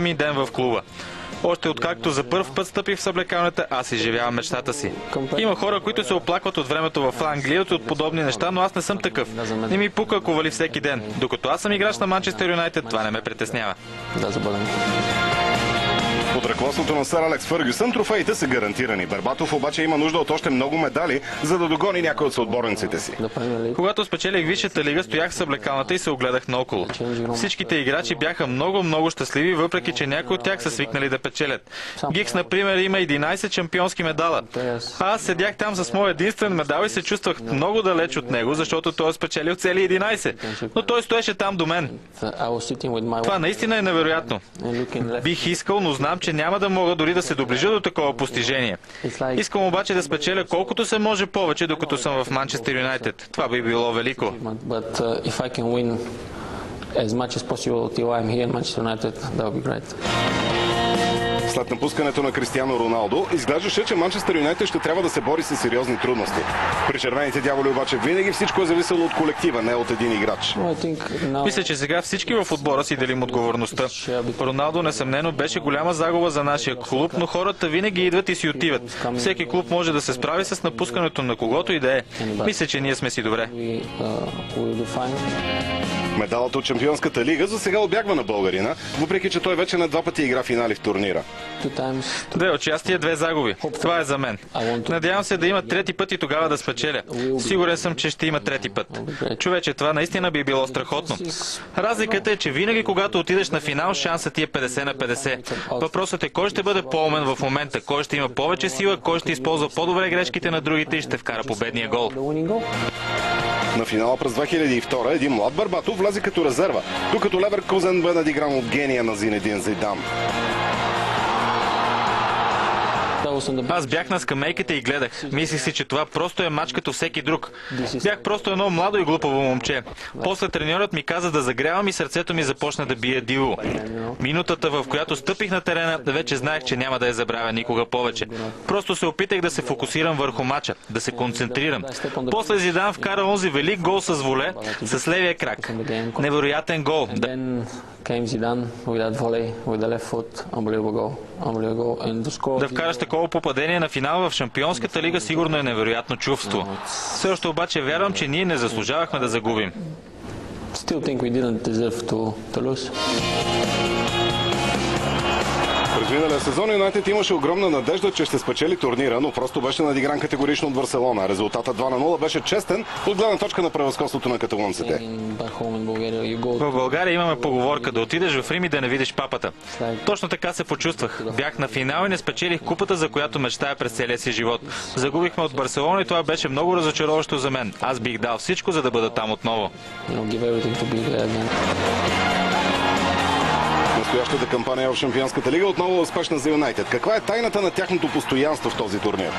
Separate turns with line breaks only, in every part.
ми ден в клуба. Още откакто за първ път стъпих в съблекалнята, аз изживявам мечтата си. Има хора, които се оплакват от времето в Англия, от подобни неща, но аз не съм такъв. Не ми пука, ако вали всеки ден. Докато аз съм играч на Манчестър Юнайтед, това не ме притеснява.
Под ръководството на сър Алекс Фъргюсън трофеите са гарантирани. Бербатов обаче има нужда от още много медали, за да догони някой от съотборниците си.
Когато спечелих Висшата лига, стоях в съблекалната и се огледах наоколо. Всичките играчи бяха много щастливи, въпреки че някои от тях са свикнали да печелят. Гикс, например, има 11 шампионски медала. А аз седях там с моя единствен медал и се чувствах много далеч от него, защото той е спечелил цели 11. Но той стоеше там до мен. Това наистина е невероятно. Бих искал, но знам, че няма да мога дори да се доближа до такова постижение. Искам обаче да спечеля колкото се може повече, докато съм в Манчестър Юнайтед. Това би било велико.
След напускането на Кристиано Роналдо, изглеждаше, че Манчестър Юнайтед ще трябва да се бори с сериозни трудности. При червените дяволи обаче винаги всичко е зависело от колектива, не от един играч.
Мисля, че сега всички в отбора си делим отговорността. Роналдо несъмнено беше голяма загуба за нашия клуб, но хората винаги идват и си отиват. Всеки клуб може да се справи с напускането на когото и да е. Мисля, че ние сме си добре.
Медалът от Чемпионската лига за сега обягва на българина, въпреки че той вече на 2 пъти игра финали в турнира.
2 участия, 2 загуби. Това е за мен. Надявам се да има 3-ти път и тогава да спечеля. Сигурен съм, че ще има 3-ти път. Човече, това наистина би било страхотно. Разликата е, че винаги когато отидеш на финал, шансът ти е 50 на 50. Въпросът е кой ще бъде по-умен в момента, кой ще има повече сила, кой ще използва по-добре грешките на другите и ще вкара победния гол.
На финала през 2002 един млад Бербатов влезе като резерва, докато Леверкузен бе надигран от гения на Зинедин Зидан.
Аз бях на скамейката и гледах. Мислих си, че това просто е мач като всеки друг. Бях просто едно младо и глупаво момче. После треньорът ми каза да загрявам и сърцето ми започна да бие диво. Минутата, в която стъпих на терена, вече знаех, че няма да я забравя никога повече. Просто се опитах да се фокусирам върху мача, да се концентрирам. После Зидан вкара онзи велик гол с воле, с левия крак. Невероятен гол. Да вкараш такова попадение на финал в Шампионската лига сигурно е невероятно чувство. Все още обаче вярвам, че ние не заслужавахме да загубим.
През миналия сезон Юнайтед имаше огромна надежда, че ще спечели турнира, но просто беше надигран категорично от Барселона. Резултатът 2-0 беше честен от гледна точка на превъзходството на каталонците.
В България имаме поговорка да отидеш в Рим и да не видиш папата. Точно така се почувствах. Бях на финал и не спечелих купата, за която мечтая през целия си живот. Загубихме от Барселона и това беше много разочароващо за мен. Аз бих дал всичко, за да бъда там отново.
Настоящата кампания в Шампионската лига отново е успешна за Юнайтед. Каква е тайната на тяхното постоянство в този турнир?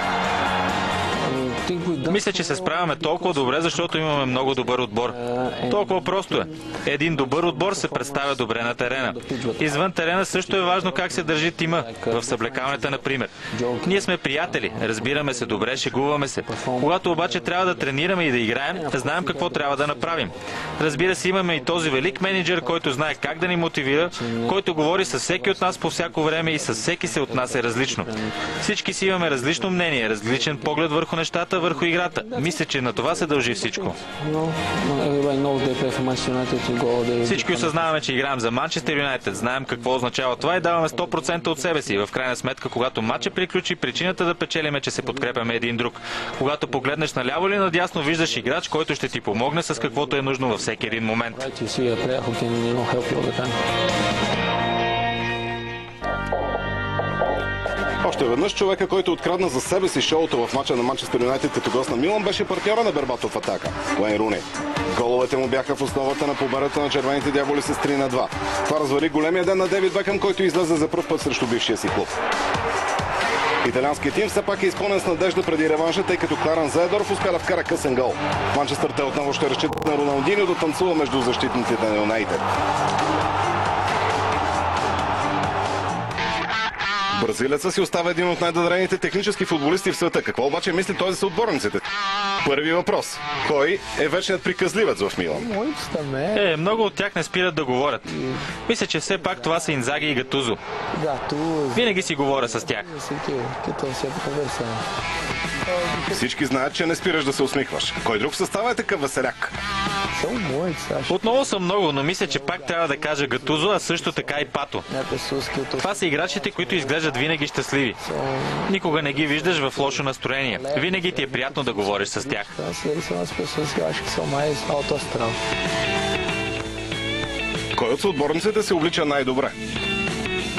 Мисля, че се справяме толкова добре, защото имаме много добър отбор. Толкова просто е. Един добър отбор се представя добре на терена. Извън терена също е важно как се държи тима. В съблекалнята, например. Ние сме приятели, разбираме се добре, шегуваме се. Когато обаче трябва да тренираме и да играем, знаем какво трябва да направим. Разбира се, имаме и този велик мениджър, който знае как да ни мотивира, който говори с всеки от нас по всяко време и с всеки се отнася различно. Всички си имаме различно мнение, различен поглед върху нещата, върху играта. Мисля, че на това се дължи всичко. Всички осъзнаваме, че играем за Манчестър Юнайтед. Знаем какво означава това и даваме 100% от себе си. В крайна сметка, когато матчът приключи, причината да печелим е, че се подкрепяме един друг. Когато погледнеш наляво или надясно, виждаш играч, който ще ти помогне с каквото е нужно във всеки един момент.
Още веднъж човека, който открадна за себе си шоуто в мача на Манчестър Юнайтед като гост на Милан, беше партньора на Бербатов в атака – Уейн Руни. Головете му бяха в основата на победата на червените дяволи с 3-2. Това развали големия ден на Дейвид Бекъм, който излезе за пръв път срещу бившия си клуб. Италианският тим все пак е изпълнен с надежда преди реванша, тъй като Кларан Заедорф успя да вкара късен гол. Манчестър те отново ще разчитат на Роналдиньо да танцува между защитниците на Юнайтед. Бразилецът си остава един от най-дадрените технически футболисти в света. Какво обаче мисли той за съотборниците? Първи въпрос. Кой е вечният приказливец в Милан?
Muitos também.
Много от тях не спират да говорят. Мисля, че все пак това са Инзаги и Гатузо.
Gattuso.
Винаги си говоря с тях.
Assim que estão sempre conversando.
Всички знаят, че не спираш да се усмихваш. Кой друг в състава е такъв веселяк?
São muitos, acho.
Отново са много, но мисля, че пак трябва да кажа Гатузо, а също така и Пато.
Pessoas que eu tô.
Това са играчите, които изглеждат винаги щастливи. Никога не ги виждаш в лошо настроение. Винаги ти е приятно да говориш с тях.
Eles são as pessoas que eu acho que são mais alto astral.
Кой от съотборниците се облича най-добре?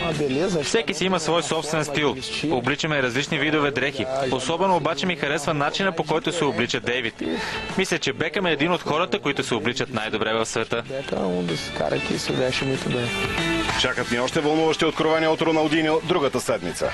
Uma beleza.
Всеки си има свой собствен стил. Обличаме различни видове дрехи. Особено обаче ми харесва начина, по който се облича Дейвид. Мисля, че Бекъм е един от хората, които се обличат най-добре в света.
Beca é dos caras que se veste muito bem.
Чакат ни още вълнуващи откровения от Роналдиньо другата седмица.